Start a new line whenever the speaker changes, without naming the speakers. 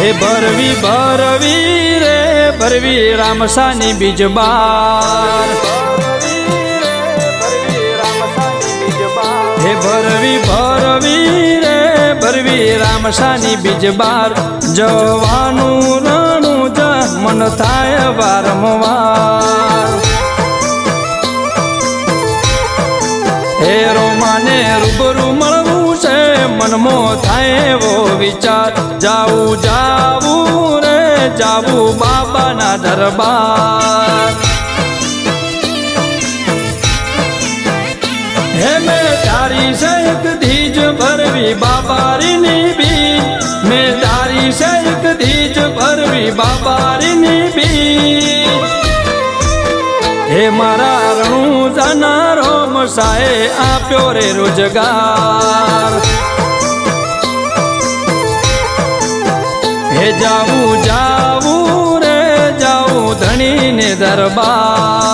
હે ભરવી ભરવી રે ભરવી રામસાની બીજબાર હે ભરવી ભરવી રે ભરવી રામસાની બીજબાર જવાનું રણું જ મન થાય વારંવાર હે રોમાને રૂબરૂ મળવું છે મનમો થાય એવો વિચાર જાવું જાવું રે જાવું બાબાના દરબાર હે મેં તારી છે એક ધીજ ભરવી બાબારીની બીજ મેં તારી છે એક ધીજ ભરવી બાબારીની બીજ હે મારા રણું જાનારો મસાએ આપ્યો રે રોજગાર હે જાવું જાવું રે જાવું ધણીને દરબાર